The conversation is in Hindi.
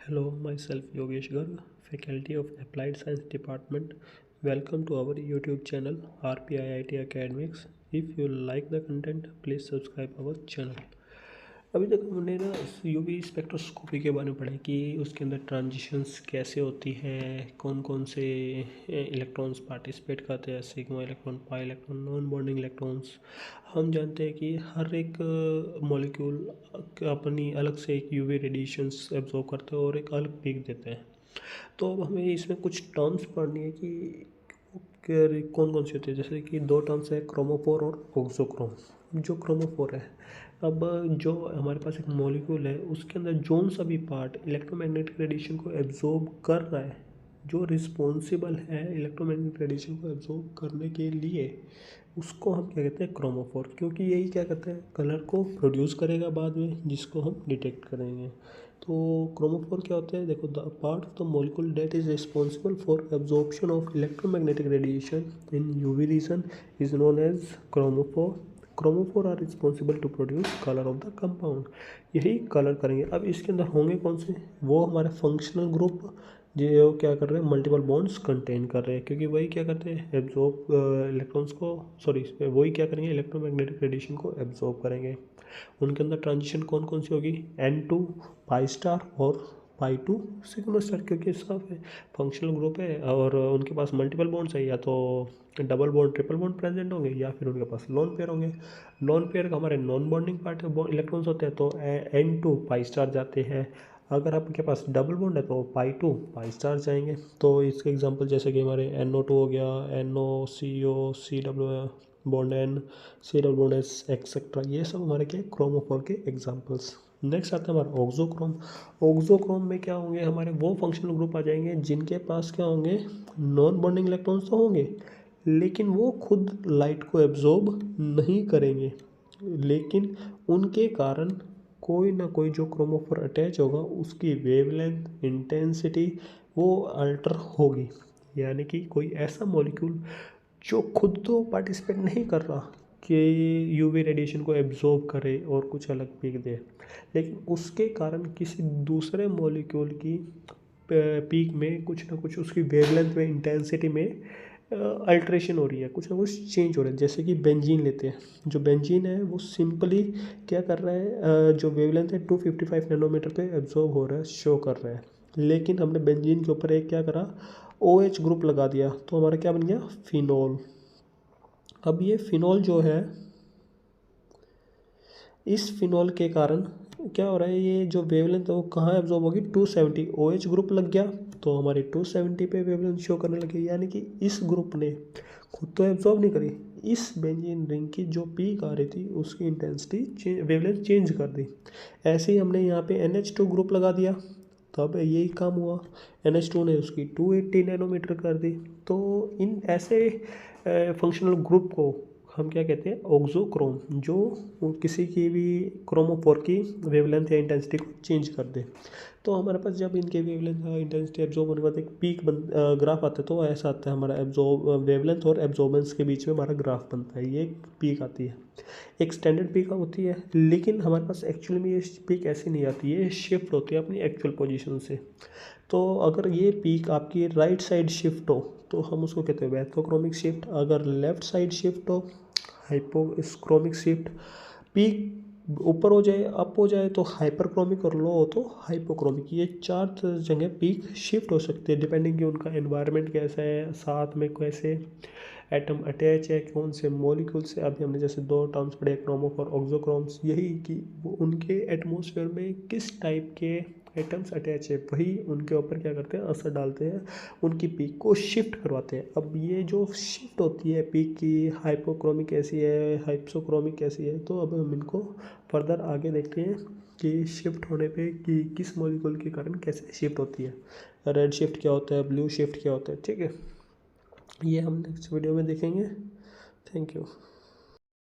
Hello, myself Yogesh Garg, Faculty of Applied Science Department. Welcome to our YouTube channel RPIIT Academics. If you like the content, please subscribe our channel. अभी तक हमने ना यूवी स्पेक्ट्रोस्कोपी के बारे में पढ़ा कि उसके अंदर ट्रांजिशंस कैसे होती हैं, कौन कौन से इलेक्ट्रॉन्स पार्टिसिपेट करते हैं, sigma electron, pi electron, non bonding electrons. हम जानते हैं कि हर एक मॉलिक्यूल अपनी अलग से एक यूवी रेडिएशंस एब्जॉर्ब करते हैं और एक अलग पीक देते हैं। तो अब हमें इसमें कुछ टर्म्स पढ़नी है कि कौन कौन सी होती है। जैसे कि दो टर्म्स है, क्रोमोफोर और ऑक्सोक्रोम। जो क्रोमोफोर है, अब जो हमारे पास एक मॉलिक्यूल है उसके अंदर जोन सा भी पार्ट इलेक्ट्रोमैग्नेटिक रेडिएशन को एब्जॉर्ब कर रहा है, जो रिस्पॉन्सिबल है इलेक्ट्रोमैग्नेटिक रेडिएशन को एब्जॉर्ब करने के लिए, उसको हम क्या कहते हैं, क्रोमोफोर। क्योंकि यही क्या कहते हैं, कलर को प्रोड्यूस करेगा बाद में, जिसको हम डिटेक्ट करेंगे। तो क्रोमोफोर क्या होते हैं, देखो, the part of the molecule that is responsible for absorption of electromagnetic radiation in UV region is known as chromophore. Chromophore are responsible to produce colour of the compound. यही कलर करेंगे। अब इसके अंदर होंगे कौन से, वो हमारे फंक्शनल ग्रुप जो क्या कर रहे हैं, मल्टीपल बॉन्ड्स कंटेन कर रहे हैं। क्योंकि वही क्या करते हैं, एब्जॉर्ब इलेक्ट्रॉन्स को, सॉरी, वही क्या करेंगे, इलेक्ट्रोमैग्नेटिक रेडिएशन को एब्जॉर्ब करेंगे। उनके अंदर ट्रांजिशन कौन कौन सी होगी, N2 पाई स्टार और पाई टू सिग्मा स्टार। क्योंकि सब है फंक्शनल ग्रुप है और उनके पास मल्टीपल बॉन्ड्स है, या तो double bond triple bond present होंगे, या फिर उनके पास लोन पेयर होंगे। लोन पेयर का हमारे नॉन बॉन्डिंग पार्ट इलेक्ट्रॉन्स होते हैं, तो N2 पाई स्टार जाते हैं। अगर आपके पास डबल बॉन्ड है तो पाई टू पाई स्टार जाएंगे। तो इसके एग्जांपल जैसे कि हमारे NO2 हो गया, NO, CO, CW bond N, CW bond S etcetera, ये सब हमारे क्या क्रोमोफोर के एग्जांपल्स। नेक्स्ट आता है हमारा ऑक्सोक्रोम। ऑक्सोक्रोम में क्या होंगे, हमारे वो फंक्शनल ग्रुप आ जाएंगे जिनके पास क्या होंगे, नॉन बॉन्डिंग इलेक्ट्रॉन्स तो होंगे, लेकिन वो खुद लाइट को एब्जॉर्ब नहीं करेंगे, लेकिन उनके कारण कोई ना कोई जो क्रोमोफोर अटैच होगा उसकी वेवलेंथ, इंटेंसिटी वो अल्टर होगी। यानी कि कोई ऐसा मॉलिक्यूल जो खुद तो पार्टिसिपेट नहीं कर रहा कि यूवी रेडिएशन को एब्जॉर्ब करे और कुछ अलग पीक दे, लेकिन उसके कारण किसी दूसरे मॉलिक्यूल की पीक में कुछ ना कुछ उसकी वेवलेंथ में, इंटेंसिटी में अल्ट्रेशन हो रही है, कुछ ना कुछ चेंज हो रहा है। जैसे कि बेंजीन लेते हैं, जो बेंजीन है वो सिंपली क्या कर रहा है, जो वेवलेंथ है 255 नैनोमीटर पे एब्जॉर्ब हो रहा है, शो कर रहा है। लेकिन हमने बेंजीन के ऊपर एक क्या करा, OH ग्रुप लगा दिया, तो हमारा क्या बन गया, फिनॉल। अब ये फिनॉल जो है, इस फिनॉल के कारण क्या हो रहा है, ये जो वेवलेंथ है वो कहाँ एब्जॉर्ब होगी, 270। OH ग्रुप लग गया तो हमारी 270 पे वेवलेंथ शो करने लगी। यानी कि इस ग्रुप ने खुद तो एब्जॉर्ब नहीं करी, इस बेंजीन रिंग की जो पीक आ रही थी उसकी इंटेंसिटी वेवलेंथ चेंज कर दी। ऐसे ही हमने यहाँ पे NH2 ग्रुप लगा दिया, तब यही काम हुआ, NH2 ने उसकी 280 नैनोमीटर कर दी। तो इन ऐसे फंक्शनल ग्रुप को हम क्या कहते हैं, ऑक्सोक्रोम, जो किसी की भी क्रोमोफोर की वेवलेंथ या इंटेंसिटी को चेंज कर दे। तो हमारे पास जब इनके वेवलेंथ या इंटेंसिटी एब्जॉर्ब होने के बाद एक पीक ग्राफ आता है, तो ऐसा आता है हमारा वेवलेंथ और एब्जॉर्बेंस के बीच में हमारा ग्राफ बनता है, ये पीक आती है, एक स्टैंडर्ड पीक होती है। लेकिन हमारे पास एक्चुअली में ये पीक ऐसी नहीं आती, ये शिफ्ट होती है अपनी एक्चुअल पोजीशन से। तो अगर ये पीक आपकी राइट साइड शिफ्ट हो तो हम उसको कहते हैं वैथोक्रोमिक शिफ्ट। अगर लेफ्ट साइड शिफ्ट हो, हाइपोक्रोमिक शिफ्ट। पीक ऊपर हो जाए, अप हो जाए तो हाइपरक्रोमिक, और लो हो तो हाइपोक्रोमिक। ये चार जगह पीक शिफ्ट हो सकते हैं डिपेंडिंग कि उनका एनवायरनमेंट कैसा है, साथ में कैसे एटम अटैच है, कौन से मॉलिक्यूल से। अभी हमने जैसे दो टर्म्स पढ़े, क्रोमोफोर, ऑक्सोक्रोम्स, यही कि वो उनके एटमॉस्फेयर में किस टाइप के एटम्स अटैच है, वही उनके ऊपर क्या करते हैं, असर डालते हैं, उनकी पीक को शिफ्ट करवाते हैं। अब ये जो शिफ्ट होती है पीक की, हाइपोक्रोमिक कैसी है, हाइप्सोक्रोमिक कैसी है, तो अब हम इनको फर्दर आगे देखते हैं कि शिफ्ट होने पे कि किस मॉलिक्यूल के कारण कैसे शिफ्ट होती है। रेड शिफ्ट क्या होता है, ब्लू शिफ्ट क्या होता है, ठीक है, ये हम नेक्स्ट वीडियो में देखेंगे। Thank you.